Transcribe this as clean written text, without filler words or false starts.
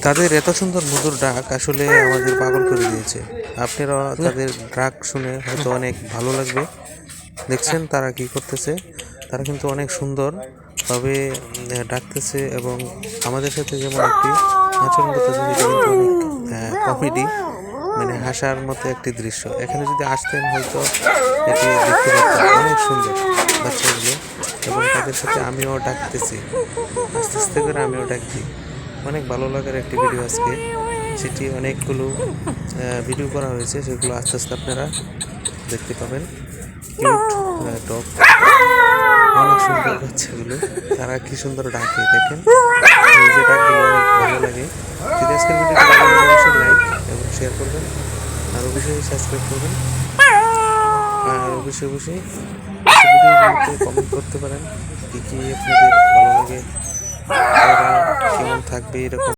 তাদের এত সুন্দর মধুর ডাক আসলে আমাদের পাগল করে দিয়েছে। আপনারা তাদের ডাক শুনে হয়তো অনেক ভালো লাগবে। দেখছেন তারা কি করতেছে, তারা কিন্তু অনেক সুন্দরভাবে ডাকতেছে এবং আমাদের সাথে যেমন একটি আচরণ করতেছে, সেটা কিন্তু অনেক কমেডি, মানে হাসার মতো একটি দৃশ্য। এখানে যদি আসতেন হয়তো এটি দেখতে পারতেন, অনেক সুন্দর বাচ্চাগুলো। এবং তাদের সাথে আমিও ডাকতেছি, আস্তে আস্তে করে আমিও ডাকছি। অনেক ভালো লাগার একটি ভিডিও আজকে, সেটি অনেকগুলো ভিডিও করা হয়েছে, সেগুলো আস্তে আস্তে আপনারা দেখতে পাবেন। কিউট ডগ, অনেক সুন্দর বাচ্চাগুলো, তারা কি সুন্দর ডাকে দেখেন। এই যে ডাকগুলো অনেক ভালো লাগে। যদি আজকের ভিডিওটি ভালো লাগে অবশ্যই লাইক এবং শেয়ার করবেন, আর অবশ্যই সাবস্ক্রাইব করবেন, আর অবশ্যই ভিডিওগুলোতে কমেন্ট করতে পারেন কি কি আপনাদের ভালো লাগে, তারা কেমন থাকবে এরকম।